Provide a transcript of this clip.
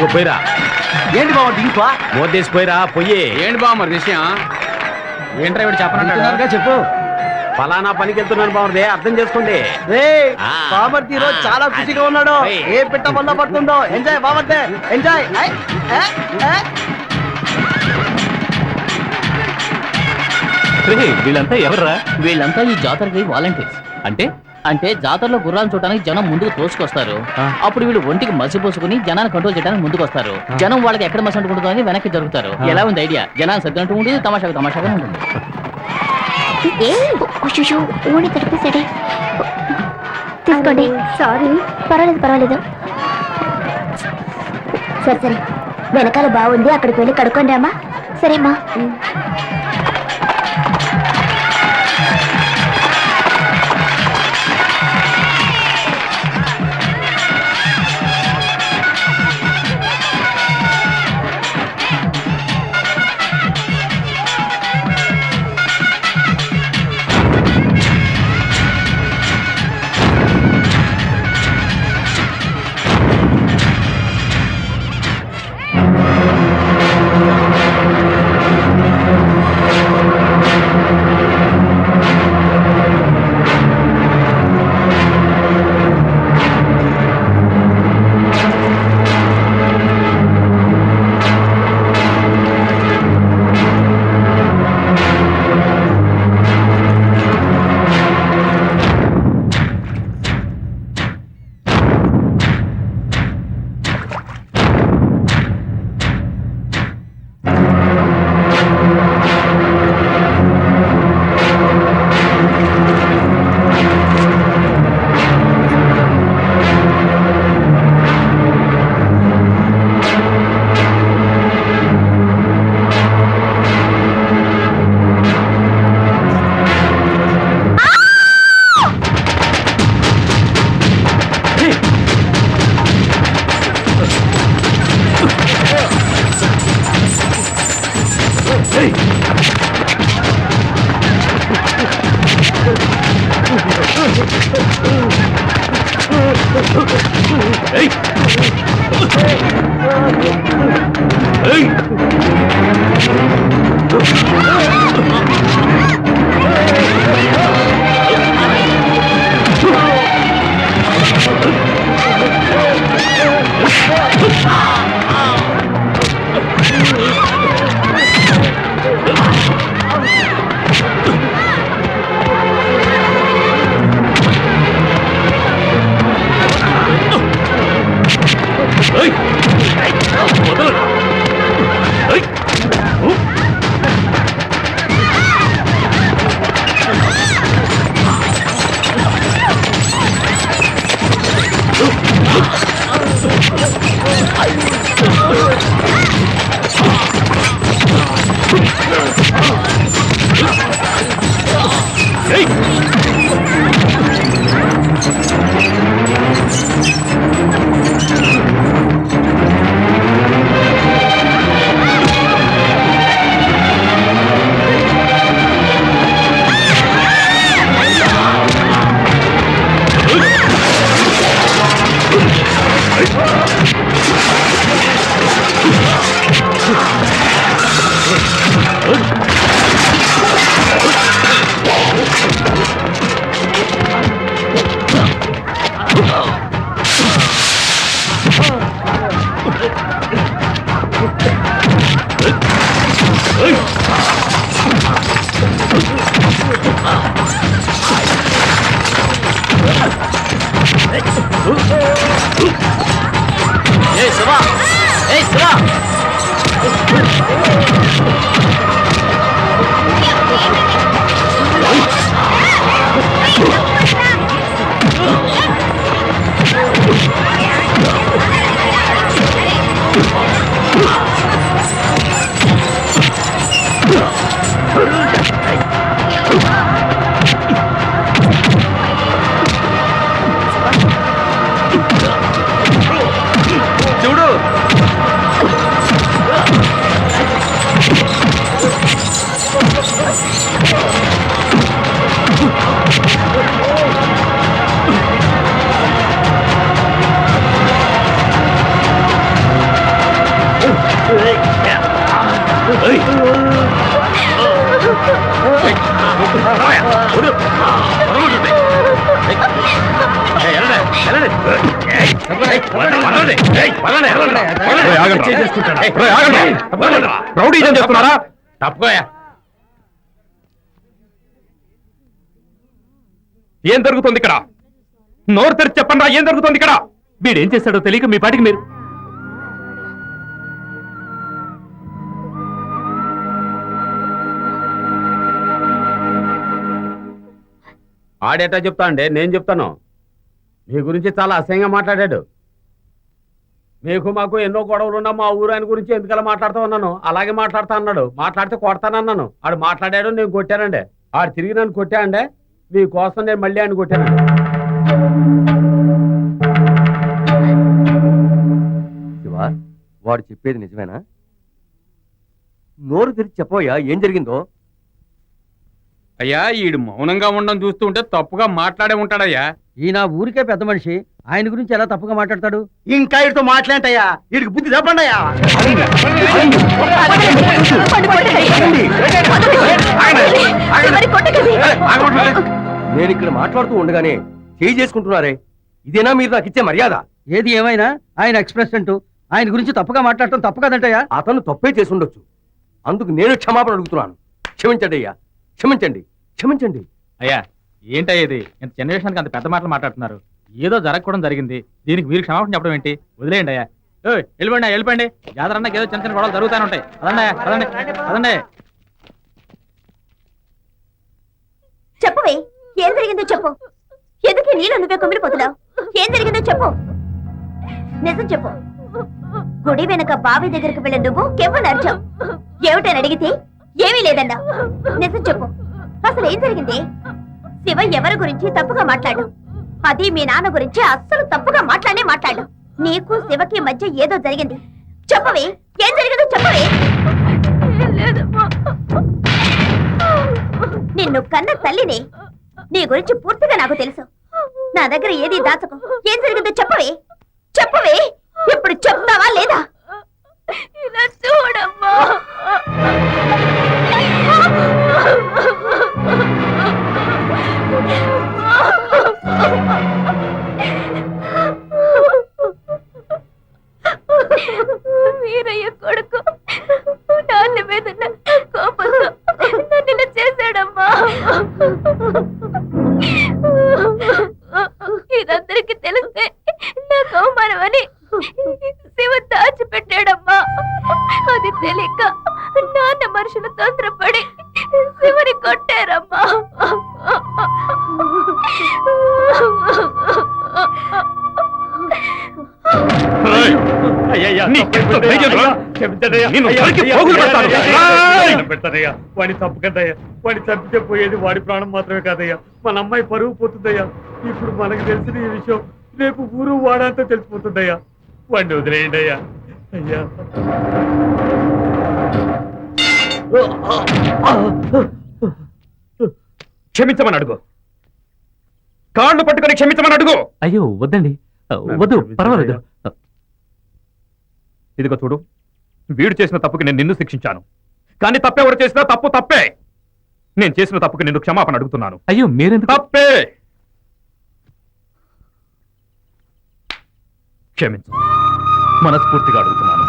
ఇదిగో పోయిరా. ఏంటి బావ ఇంకో మోదేసిపోయిరా పొయ్యి. ఏంటి బావ మరి విషయం? ఏంట్రా ఇవి చెప్పనంటున్నారుగా? చెప్పు. ఫలానా పనికి వెళ్తున్నాను బాగుంది, అర్థం చేసుకోండి. బామర్తి రోజు చాలా ఖుషిగా ఉన్నాడు. ఏ పిట్ట వల్ల పడుతుందో. ఎంజాయ్ బామర్తే, ఎంజాయ్. వీళ్ళంతా ఎవర్రా? వీళ్ళంతా ఈ జాతరకి వాలంటీర్స్. అంటే జాతరలో గుర్రాలను చూడడానికి జనం ముందుకు తోసుకొస్తారు. అప్పుడు వీళ్ళు ఒంటికి మసి పోసుకుని జనాన్ని కంట్రోల్ చేయడానికి ముందుకు వస్తారు. జనం వాళ్ళకి ఎక్కడ మసి అంటుకుంటుందో అని వెనక్కి జరుగుతారు. ఎలా ఉంది ఐడియా? జనాన్ని సర్దినట్టు ఉంటుంది, తమాషాగా ఉంటుంది. ఊడి తడిపేసాడే. తీసుకోండి. సారీ. పర్వాలేదు. సరే వెనకాల బాగుంది, అక్కడికి వెళ్ళి కడుక్కొని రామా. సరేమ్మా. రౌడీజం చేస్తున్నారా? తప్పుకోయా. ఏం జరుగుతుంది ఇక్కడ? నోరు తెరిచి చెప్పండి, ఏం జరుగుతుంది ఇక్కడ? వీడేం చేశాడో తెలియక మీ పాటికి మీరు ఆడేటా చెప్తా అండి, నేను చెప్తాను. మీ గురించి చాలా అసహ్యంగా మాట్లాడాడు. మీకు మాకు ఎన్నో గొడవలు ఉన్నా మా ఊరు ఆయన గురించి ఎందుకలా మాట్లాడుతూ ఉన్నాను. అలాగే మాట్లాడుతా అన్నాడు. మాట్లాడితే కొడతానన్నాను. ఆడు మాట్లాడాడు, నేను కొట్టానండి. ఆడు తిరిగి నన్ను కొట్టానండి. మీకోసం నేను మళ్ళీ ఆయన కొట్టానండి. శివ, వాడు చెప్పేది నిజమేనా? నోరు తెరిచి చెప్పోయా, ఏం జరిగిందో? అయ్యా ఈడు మౌనంగా ఉండడం చూస్తుంటే తప్పుగా మాట్లాడే ఉంటాడయ్యా. ఈయన ఊరికే పెద్ద మనిషి, ఆయన గురించి ఎలా తప్పుగా మాట్లాడతాడు? ఇంకా వీడితో మాట్లాడటయ్యా, వీడికి బుద్ధి చెప్పండి అయ్యా. నేను ఇక్కడ మాట్లాడుతూ ఉండగానే చేయి చేసుకుంటున్నారే, ఇదేనా మీరు నాకు ఇచ్చే మర్యాద? ఏది ఏమైనా ఆయన ఎక్స్ప్రెస్ అంటూ ఆయన గురించి తప్పుగా మాట్లాడటం తప్పు కదంటయ్యా. అతను తప్పే చేసి ఉండొచ్చు, అందుకు నేను క్షమాపణ అడుగుతున్నాను. క్షమించండి అయ్యా, క్షమించండి, క్షమించండి. అయ్యా ఏంటయ్యా ఇది? ఇంత చిన్న విషయానికి అంత పెద్ద మాటలు మాట్లాడుతున్నారు. ఏదో జరగకూడదు జరిగింది, దీనికి మీరు క్షమాపణ చెప్పడం ఏంటి? వదిలేయండి అయ్యా. వెళ్ళిపోండి వెళ్ళిపోండి. జాతర అన్నాక ఏదో చిన్న చిన్న గొడవలు జరుగుతూనే ఉంటాయి. అదండి అదండి అదండి. చెప్పవే, ఏం జరిగిందో చెప్పు. ఎందుకు నీళ్ళు నువ్వే కుమిలిపోతున్నావు? ఏం జరిగిందో చెప్పు, నిజం చెప్పు. గుడి వెనక బావి దగ్గరికి వెళ్ళి నువ్వు కెవ్వని అరిచావు. ఏమిటని అడిగితే ఏమీ లేదన్నా. నిజం చెప్పు, అసలు ఏం జరిగింది? శివ ఎవరి గురించి తప్పుగా మాట్లాడు, అది మీ నాన్న గురించి అస్సలు తప్పుగా మాట్లాడు. నీకు శివకి మధ్య ఏదో జరిగింది. చెప్పవే, ఏం జరిగిందో చెప్పవే. నిన్ను కన్న తల్లిని, నీ గురించి పూర్తిగా నాకు తెలుసు. నా దగ్గర ఏది దాచకు. ఏం జరిగిందో చెప్పవే, చెప్పవే. ఇప్పుడు చెప్తావా లేదా? ఇలా చూడమ్మా. వీరయ్య కొడుకు నాన్న మీద కోపంతో నన్ను ఇలా చేశాడమ్మా. ఇదందరికీ తెలిస్తే నాకు అవమానమని శివ దాచిపెట్టాడమ్మా. అది తెలియక నాన్న మనుషులు తొందరపడి శివని కొట్టారమ్మా. వాడిని తప్పకదయ్యా. వాడిని చంపితే పోయేది వాడి ప్రాణం మాత్రమే కాదయ్యా, మన అమ్మాయి పరువు పోతుందయ్యా. ఇప్పుడు మనకు తెలిసిన ఈ విషయం రేపు ఊరు వాడంతా తెలిసిపోతుందయ్యా. వాడిని వదిలేయండి అయ్యా. అయ్యా క్షమించమని అడుగు. కాళ్ళు పట్టుకొని క్షమించమని అడుగు. అయ్యో వద్దండి, వద్దు, పర్వాలేదు. ఇదిగో చూడు, వీడు చేసిన తప్పుకి నేను నిన్ను శిక్షించాను, కానీ తప్పెవరు చేసినా తప్పు తప్పే. నేను చేసిన తప్పుకి నిన్ను క్షమాపణ అడుగుతున్నాను. అయ్యో మీరెందుకు? తప్పే, క్షమించు, మనస్ఫూర్తిగా అడుగుతున్నాను.